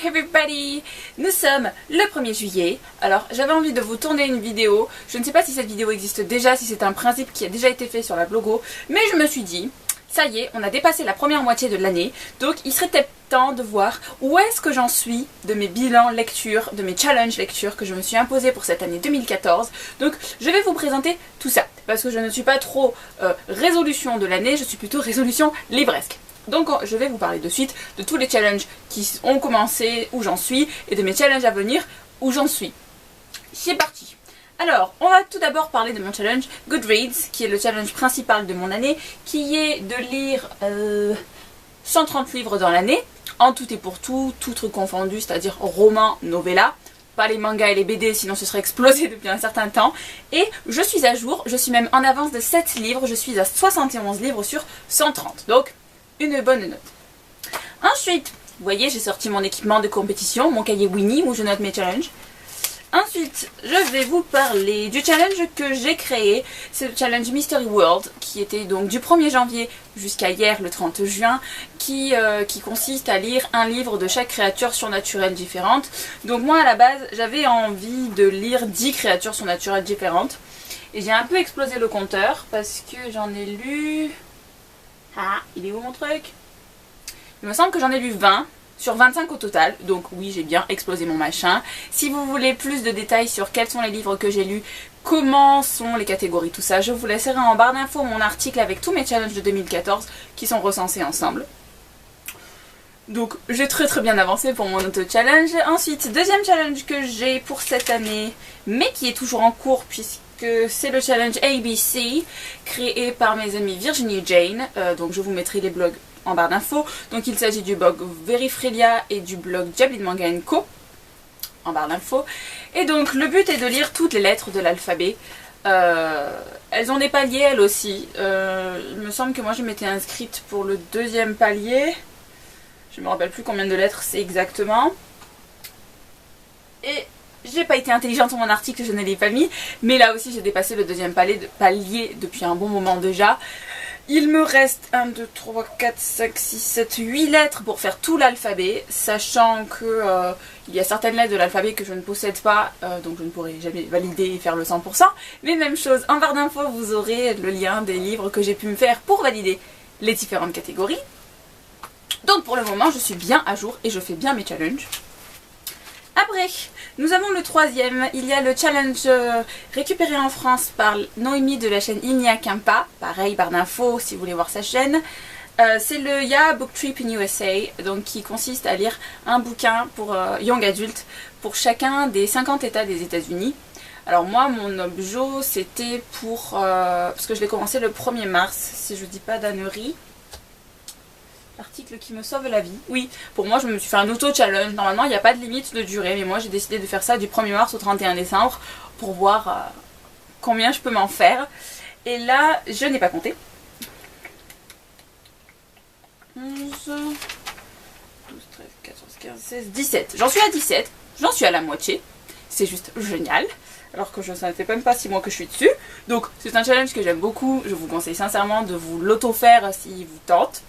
everybody! Nous sommes le 1er juillet, alors j'avais envie de vous tourner une vidéo. Je ne sais pas si cette vidéo existe déjà, si c'est un principe qui a déjà été fait sur la blogo, mais je me suis dit, ça y est, on a dépassé la première moitié de l'année, donc il serait peut-être temps de voir où est-ce que j'en suis de mes bilans lecture, de mes challenges lecture que je me suis imposé pour cette année 2014. Donc je vais vous présenter tout ça, parce que je ne suis pas trop résolution de l'année, je suis plutôt résolution livresque. Donc je vais vous parler de suite de tous les challenges qui ont commencé, où j'en suis, et de mes challenges à venir, où j'en suis. C'est parti. Alors, on va tout d'abord parler de mon challenge Goodreads, qui est le challenge principal de mon année, qui est de lire 130 livres dans l'année, en tout et pour tout, tout truc confondu, c'est-à-dire romans, novellas, pas les mangas et les BD, sinon ce serait explosé depuis un certain temps. Et je suis à jour, je suis même en avance de 7 livres, je suis à 71 livres sur 130, donc une bonne note. Ensuite, vous voyez, j'ai sorti mon équipement de compétition, mon cahier Winnie où je note mes challenges. Ensuite, je vais vous parler du challenge que j'ai créé. C'est le challenge Mystery World, qui était donc du 1er janvier jusqu'à hier, le 30 juin, qui consiste à lire un livre de chaque créature surnaturelle différente. Donc moi, à la base, j'avais envie de lire 10 créatures surnaturelles différentes. Et j'ai un peu explosé le compteur, parce que j'en ai lu... Ah, il est où mon truc? Il me semble que j'en ai lu 20. Sur 25 au total, donc oui j'ai bien explosé mon machin. Si vous voulez plus de détails sur quels sont les livres que j'ai lus, comment sont les catégories, tout ça, je vous laisserai en barre d'infos mon article avec tous mes challenges de 2014 qui sont recensés ensemble. Donc j'ai très bien avancé pour mon auto-challenge. Ensuite, deuxième challenge que j'ai pour cette année, mais qui est toujours en cours puisque c'est le challenge ABC, créé par mes amis Virginie et Jane, donc je vous mettrai les blogs en barre d'infos. Donc il s'agit du blog Verifrelia et du blog Diablin Manga & Co en barre d'infos. Et donc le but est de lire toutes les lettres de l'alphabet. Elles ont des paliers elles aussi. Il me semble que moi je m'étais inscrite pour le deuxième palier. Je me rappelle plus combien de lettres c'est exactement. Et j'ai pas été intelligente sur mon article, je ne l'ai pas mis. Mais là aussi j'ai dépassé le deuxième palier depuis un bon moment déjà. Il me reste 1, 2, 3, 4, 5, 6, 7, 8 lettres pour faire tout l'alphabet, sachant que il y a certaines lettres de l'alphabet que je ne possède pas, donc je ne pourrai jamais valider et faire le 100%. Mais même chose, en barre d'infos, vous aurez le lien des livres que j'ai pu me faire pour valider les différentes catégories. Donc pour le moment, je suis bien à jour et je fais bien mes challenges. Après, nous avons le troisième, il y a le challenge récupéré en France par Noémie de la chaîne Il n'y a qu'un pas, pareil barre d'infos si vous voulez voir sa chaîne. C'est le Ya Book Trip in USA, donc qui consiste à lire un bouquin pour young adult pour chacun des 50 états des États-Unis. Alors moi mon objet c'était pour, parce que je l'ai commencé le 1er mars, si je dis pas d'ânerie. Article qui me sauve la vie. Oui, pour moi je me suis fait un auto-challenge. Normalement il n'y a pas de limite de durée, mais moi j'ai décidé de faire ça du 1er mars au 31 décembre pour voir combien je peux m'en faire. Et là, je n'ai pas compté. 11, 12, 13, 14, 15, 16, 17. J'en suis à 17. J'en suis à la moitié. C'est juste génial. Alors que ça ne fait même pas 6 mois que je suis dessus. Donc c'est un challenge que j'aime beaucoup. Je vous conseille sincèrement de vous l'auto-faire s'il vous tente.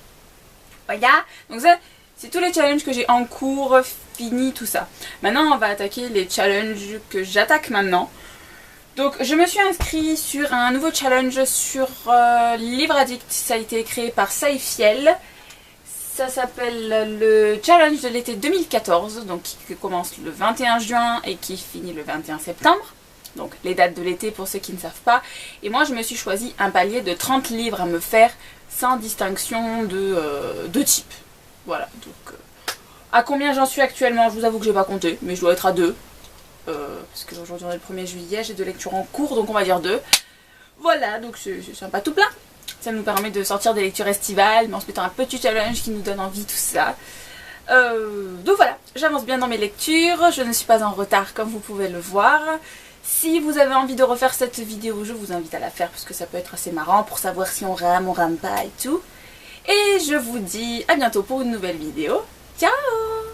Voilà, donc ça c'est tous les challenges que j'ai en cours, fini, tout ça. Maintenant on va attaquer les challenges que j'attaque maintenant. Donc je me suis inscrite sur un nouveau challenge sur Livre Addict, ça a été créé par Saifiel. Ça s'appelle le challenge de l'été 2014, donc qui commence le 21 juin et qui finit le 21 septembre. Donc les dates de l'été pour ceux qui ne savent pas. Et moi je me suis choisi un palier de 30 livres à me faire sans distinction de type. Voilà, donc à combien j'en suis actuellement, je vous avoue que j'ai pas compté, mais je dois être à 2. Parce que aujourd'hui on est le 1er juillet, j'ai 2 lectures en cours, donc on va dire 2. Voilà, donc c'est sympa tout plein. Ça nous permet de sortir des lectures estivales, mais en se mettant un petit challenge qui nous donne envie, tout ça. Donc voilà, j'avance bien dans mes lectures, je ne suis pas en retard comme vous pouvez le voir. Si vous avez envie de refaire cette vidéo, je vous invite à la faire parce que ça peut être assez marrant pour savoir si on rame pas et tout. Et je vous dis à bientôt pour une nouvelle vidéo. Ciao!